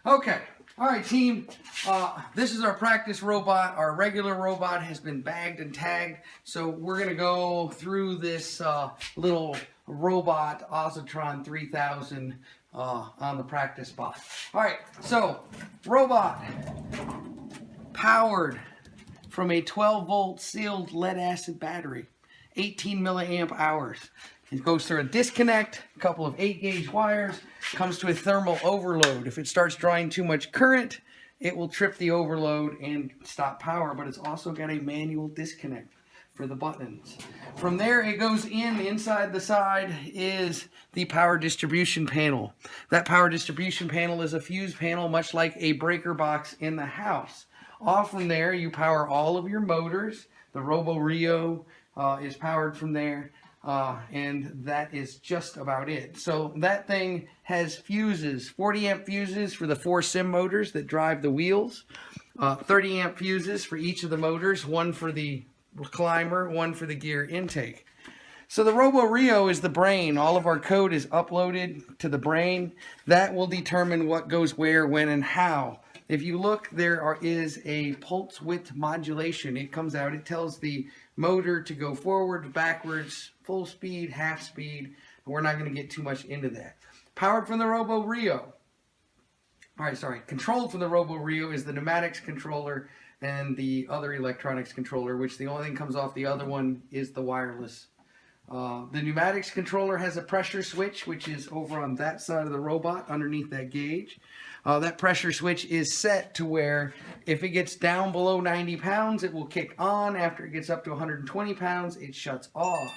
Okay, all right, team. This is our practice robot. Our regular robot has been bagged and tagged, so we're gonna go through this little robot Ozotron 3000 on the practice bot. All right, so robot powered from a 12-volt sealed lead acid battery, 18 milliamp hours. It goes through a disconnect, a couple of 8-gauge wires, comes to a thermal overload. If it starts drawing too much current, it will trip the overload and stop power, but it's also got a manual disconnect for the buttons. From there, it goes inside the side is the power distribution panel. That power distribution panel is a fuse panel, much like a breaker box in the house. Off from there, you power all of your motors. The Robo Rio is powered from there. And that is just about it. So that thing has fuses, 40 amp fuses for the 4 sim motors that drive the wheels, 30 amp fuses for each of the motors, one for the climber, one for the gear intake. So the Robo Rio is the brain. All of our code is uploaded to the brain. That will determine what goes where, when, and how. If you look, there is a pulse width modulation. It comes out, it tells the motor to go forward, backwards, full speed, half speed. We're not going to get too much into that. Powered from the Robo Rio. Controlled from the Robo Rio is the pneumatics controller and the other electronics controller, which the only thing comes off the other one is the wireless. The pneumatics controller has a pressure switch, which is over on that side of the robot underneath that gauge. That pressure switch is set to where if it gets down below 90 pounds, it will kick on. After it gets up to 120 pounds, it shuts off.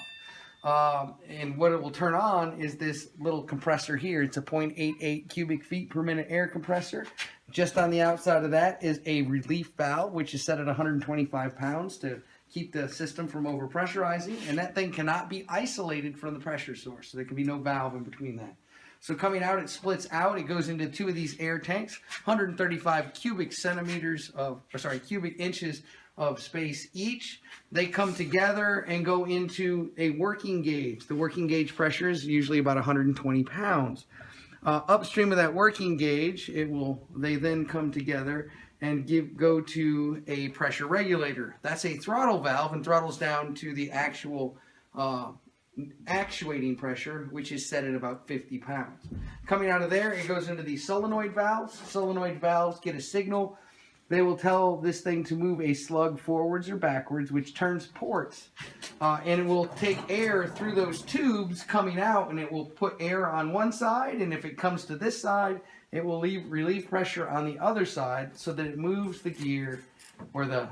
And what it will turn on is this little compressor here. It's a 0.88 cubic feet per minute air compressor. Just on the outside of that is a relief valve, which is set at 125 pounds to keep the system from overpressurizing. And that thing cannot be isolated from the pressure source. So there can be no valve in between that. So coming out, it splits out. It goes into 2 of these air tanks, 135 cubic inches of space each. They come together and go into a working gauge. The working gauge pressure is usually about 120 pounds. Upstream of that working gauge, they then come together and go to a pressure regulator. That's a throttle valve and throttles down to the actual actuating pressure, which is set at about 50 pounds. Coming out of there, it goes into the solenoid valves. Solenoid valves get a signal. They will tell this thing to move a slug forwards or backwards, which turns ports. And it will take air through those tubes coming out, and it will put air on one side, and if it comes to this side, it will relieve pressure on the other side so that it moves the gear or the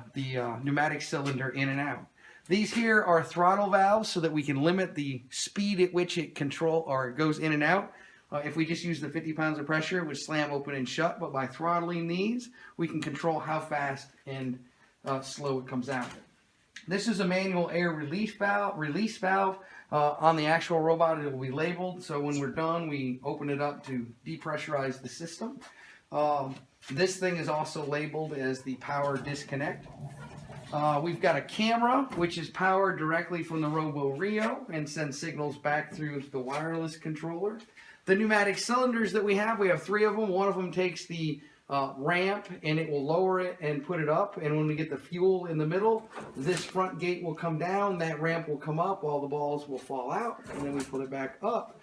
pneumatic cylinder in and out. These here are throttle valves so that we can limit the speed at which it goes in and out. If we just use the 50 pounds of pressure, it would slam open and shut, but by throttling these, we can control how fast and slow it comes out. This is a manual air release valve. On the actual robot, it will be labeled, so when we're done, we open it up to depressurize the system. This thing is also labeled as the power disconnect. We've got a camera, which is powered directly from the Robo Rio and sends signals back through the wireless controller. The pneumatic cylinders that we have 3 of them. One of them takes the ramp and it will lower it and put it up. And when we get the fuel in the middle, this front gate will come down, that ramp will come up, all the balls will fall out, and then we put it back up.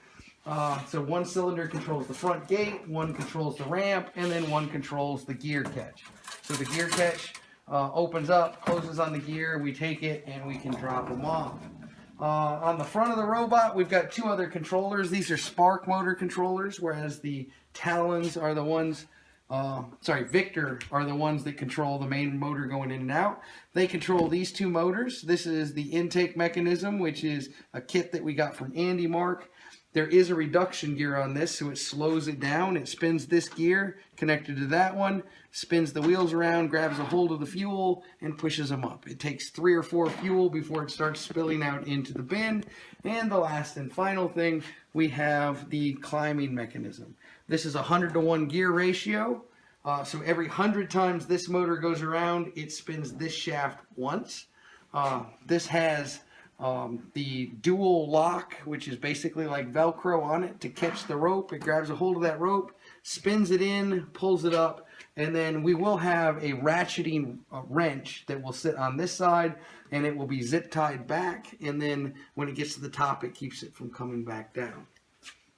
So one cylinder controls the front gate, one controls the ramp, and then one controls the gear catch. So the gear catch opens up, closes on the gear, we take it, and we can drop them off. On the front of the robot, we've got 2 other controllers. These are spark motor controllers, whereas the Talons are the ones, Victor are the ones that control the main motor going in and out. They control these 2 motors. This is the intake mechanism, which is a kit that we got from Andy Mark. There is a reduction gear on this, so it slows it down. It spins this gear connected to that one, spins the wheels around, grabs a hold of the fuel, and pushes them up. It takes 3 or 4 fuel before it starts spilling out into the bin. And the last and final thing, we have the climbing mechanism. This is a 100-to-1 gear ratio. So every 100 times this motor goes around, it spins this shaft once. This has the dual lock, which is basically like Velcro on it to catch the rope. It grabs a hold of that rope, spins it in, pulls it up, and then we will have a ratcheting wrench that will sit on this side, and it will be zip tied back, and then when it gets to the top, it keeps it from coming back down.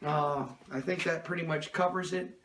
I think that pretty much covers it.